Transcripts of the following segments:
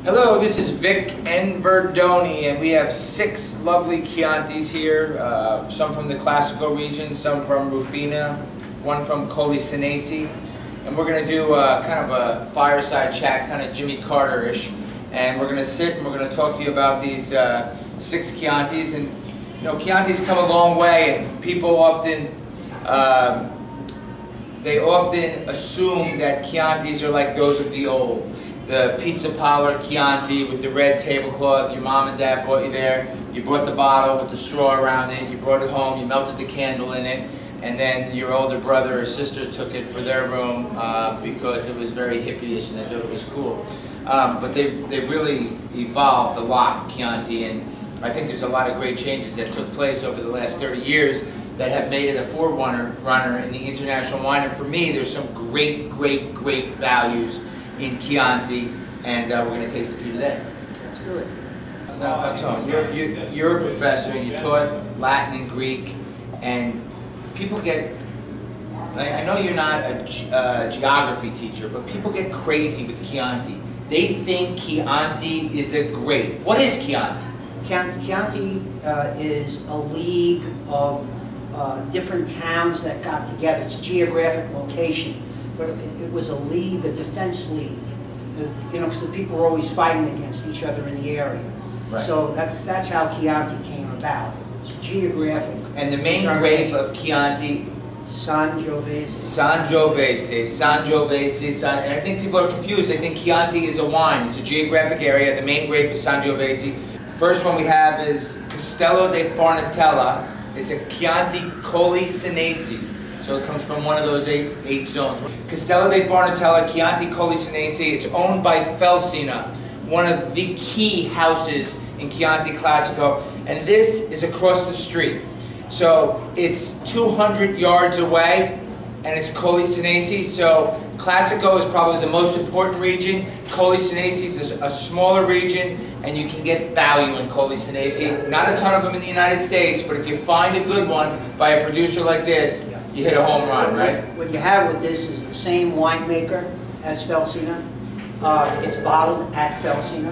Hello, this is Vic and Verdoni, and we have 6 lovely Chiantis here, some from the Classico region, some from Rufina, one from Colli Senesi, and we're going to do kind of a fireside chat, kind of Jimmy Carter-ish, and we're going to sit and we're going to talk to you about these 6 Chiantis. And you know, Chianti's come a long way, and people often assume that Chiantis are like those of the old. The pizza parlor Chianti with the red tablecloth, your mom and dad brought you there, you brought the bottle with the straw around it, you brought it home, you melted the candle in it, and then your older brother or sister took it for their room because it was very hippie-ish and they thought it was cool. But they've really evolved a lot, Chianti, and I think there's a lot of great changes that took place over the last 30 years that have made it a forerunner in the international wine. And for me, there's some great values in Chianti, and we're going to taste a few today. Let's do it. Now, Tony, you're a professor, you taught Latin and Greek, and people get, I know you're not a geography teacher, but people get crazy with Chianti. They think Chianti is a grape. What is Chianti? Chianti is a league of different towns that got together. It's a geographic location, but it was a league, a defense league. You know, because the people were always fighting against each other in the area. Right. So that's how Chianti came about. It's geographic. And the main grape of Chianti? Sangiovese. Sangiovese. And I think people are confused. They think Chianti is a wine. It's a geographic area. The main grape is Sangiovese. First one we have is Castello di Farnetella. It's a Chianti Colli Senesi. So it comes from one of those eight zones. Castello di Farnetella, Chianti Colli Senesi. It's owned by Felsina, one of the key houses in Chianti Classico. And this is across the street. So it's 200 yards away, and it's Colli Senesi. So Classico is probably the most important region. Colli Senesi is a smaller region, and you can get value in Colli Senesi. Not a ton of them in the United States, but if you find a good one by a producer like this, you hit a home run, right? What you have with this is the same winemaker as Felsina. It's bottled at Felsina,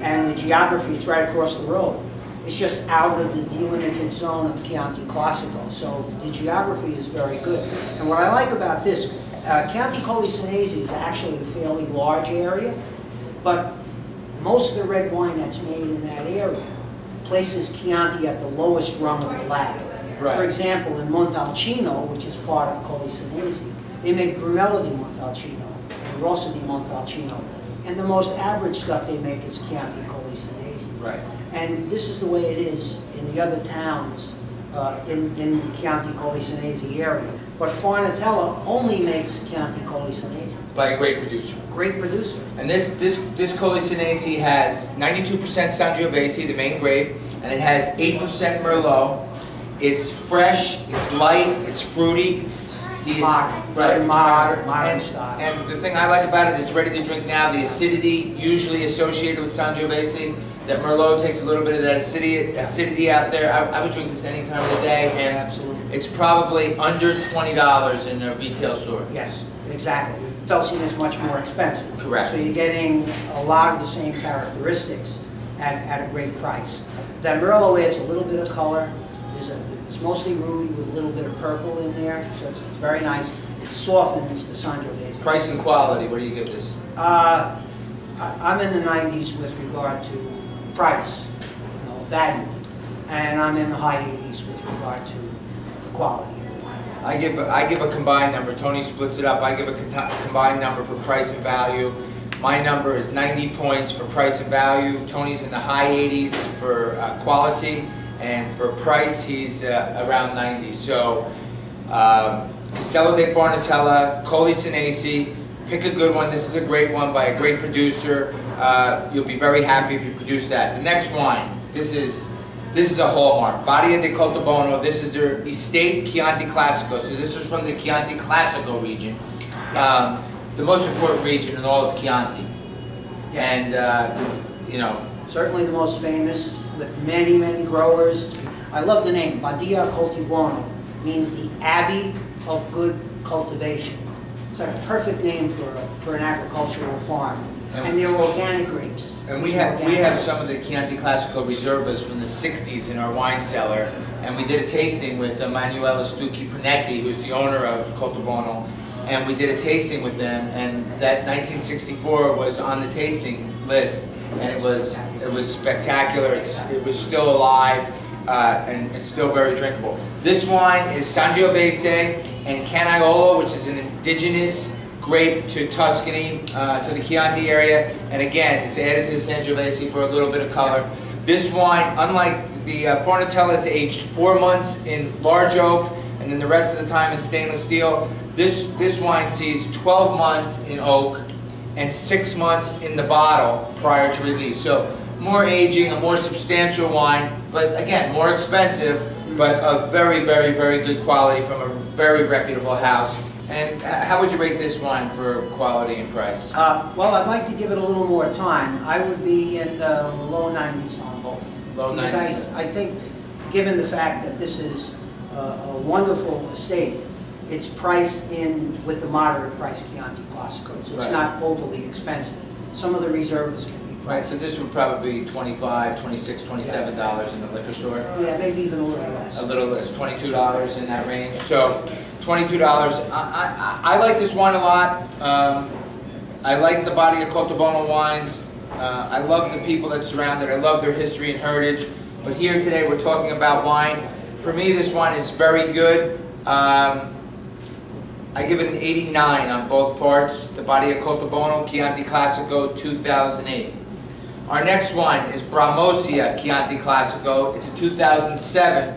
and the geography, it's right across the road. It's just out of the delimited zone of Chianti Classico, so the geography is very good. And what I like about this, Chianti Colli Senesi is actually a fairly large area, but most of the red wine that's made in that area places Chianti at the lowest rung of the ladder. Right. For example, in Montalcino, which is part of Colli Senesi, they make Brunello di Montalcino and Rosso di Montalcino, and the most average stuff they make is Chianti Colli Senesi. Right. And this is the way it is in the other towns in the Chianti Colli Senesi area. But Farnetella only makes Chianti Colli Senesi. By a great producer. Great producer. And this Colli Senesi has 92% Sangiovese, the main grape, and it has 8% Merlot. It's fresh, it's light, it's fruity. Modern style. And the thing I like about it, it's ready to drink now. The acidity usually associated with Sangiovese. That Merlot takes a little bit of that acidity out there. I would drink this any time of the day, and absolutely, it's probably under $20 in a retail store. Yes, exactly. Felsina is much more expensive. Correct. So you're getting a lot of the same characteristics at a great price. That Merlot adds a little bit of color. It's mostly ruby with a little bit of purple in there, so it's very nice. It softens the Sangiovese. Price and quality, what do you give this? I'm in the 90s with regard to price, you know, value, and I'm in the high 80s with regard to the quality of the wine. I give a combined number. Tony splits it up. I give a combined number for price and value. My number is 90 points for price and value. Tony's in the high 80s for quality, and for price he's around 90. So Castello di Farnetella, Colli Senesi. Pick a good one. This is a great one by a great producer. You'll be very happy if you produce that. The next wine, this is a hallmark. Badia di Coltibuono. This is their estate Chianti Classico. So this is from the Chianti Classico region, the most important region in all of Chianti. And you know, certainly the most famous, with many growers. I love the name. Badia Coltibuono means the Abbey of Good Cultivation. It's a perfect name for an agricultural farm. And they're organic grapes. And we have some of the Chianti Classico Reservas from the 60s in our wine cellar, and we did a tasting with Emanuele Stucchi-Panetti, who's the owner of Coltibuono, and we did a tasting with them, and that 1964 was on the tasting list, and it was spectacular. It was still alive, and it's still very drinkable. This wine is Sangiovese and Canaiolo, which is an indigenous grape to Tuscany, to the Chianti area, and again, it's added to the Sangiovese for a little bit of color. This wine, unlike the Farnetella, is aged 4 months in large oak, and then the rest of the time in stainless steel. This wine sees 12 months in oak and 6 months in the bottle prior to release. So more aging, a more substantial wine, but again, more expensive, but a very, very, very good quality from a very reputable house. And how would you rate this wine for quality and price? Well, I'd like to give it a little more time. I would be in the low 90s on both. Low 90s. Because I think, given the fact that this is a wonderful estate, it's priced in with the moderate price Chianti Classicos. It's not overly expensive. Some of the Reservas can be priced. Right, so this would probably be $25, $26, $27 in the liquor store? Yeah, maybe even a little less. A little less, $22 in that range. So, $22. I like this wine a lot. I like the Badia Coltibuono wines. I love the people that surround it. I love their history and heritage. But here today we're talking about wine. For me, this wine is very good. I give it an 89 on both parts. The Badia Coltibuono Chianti Classico 2008. Our next wine is Bramosia Chianti Classico. It's a 2007,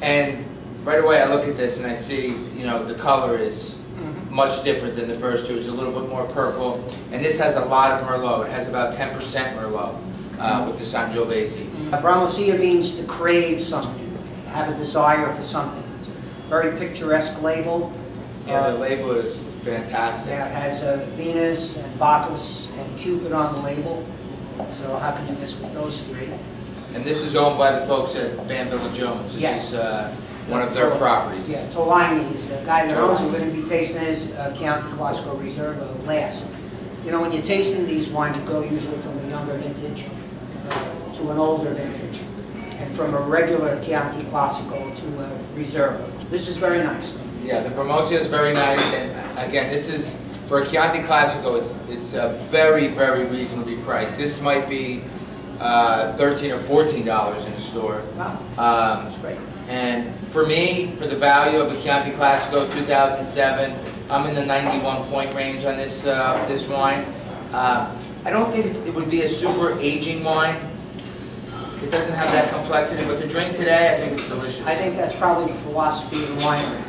and right away I look at this and I see, you know, the color is much different than the first two. It's a little bit more purple, and this has a lot of Merlot. It has about 10% Merlot with the Sangiovese. Bramosia means to crave something, have a desire for something. It's a very picturesque label. Yeah, the label is fantastic. Yeah, it has Venus and Bacchus and Cupid on the label. So how can you miss with those three? And this is owned by the folks at Banville Jones. This is one of their properties. Yeah, Tolani is the guy that owns it. We're going to be tasting his Chianti Classico Reserva last. You know, when you're tasting these wines, you go usually from a younger vintage to an older vintage, and from a regular Chianti Classico to a Reserva. This is very nice. Yeah, the Bramosia is very nice, and again, this is, for a Chianti Classico, it's very, very reasonably priced. This might be $13 or $14 in a store. Wow, that's great. And for me, for the value of a Chianti Classico 2007, I'm in the 91 point range on this this wine. I don't think it would be a super aging wine. It doesn't have that complexity, but to drink today, I think it's delicious. I think that's probably the philosophy of the winery.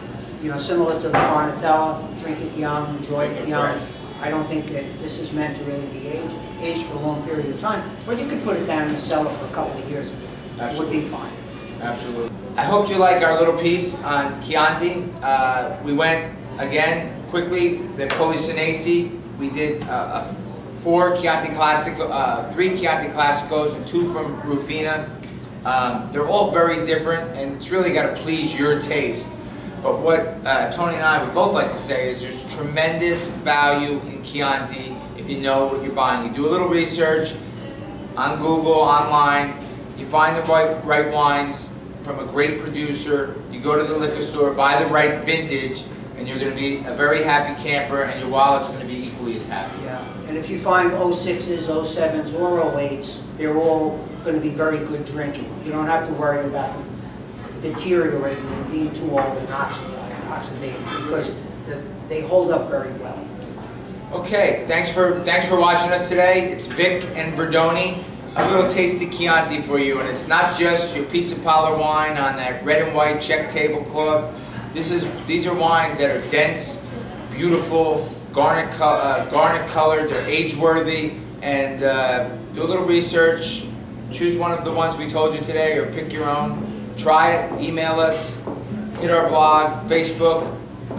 You know, similar to the Farnetella, drink it young, enjoy it young. I don't think that this is meant to really be aged for a long period of time. But you could put it down in the cellar for a couple of years. It would be fine. Absolutely. I hope you like our little piece on Chianti. We went, again, quickly, the Colli Senesi. We did 3 Chianti Classicos and 2 from Rufina. They're all very different, and it's really got to please your taste. But what Tony and I would both like to say is there's tremendous value in Chianti if you know what you're buying. You do a little research on Google, online, you find the right wines from a great producer, you go to the liquor store, buy the right vintage, and you're going to be a very happy camper, and your wallet's going to be equally as happy. Yeah, and if you find 06s, 07s, or 08s, they're all going to be very good drinking. You don't have to worry about them deteriorating or being too old and oxidating, because they hold up very well. Okay, thanks for watching us today. It's Vic and Verdoni, a little taste of Chianti for you, and it's not just your pizza parlor wine on that red and white check tablecloth. These are wines that are dense, beautiful, garnet colored, they're age-worthy, and do a little research. Choose one of the ones we told you today, or pick your own. Try it, email us, hit our blog, Facebook,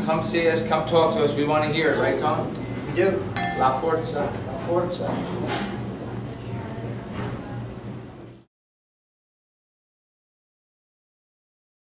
come see us, come talk to us. We want to hear it, right, Tom? We do. La Forza. La Forza.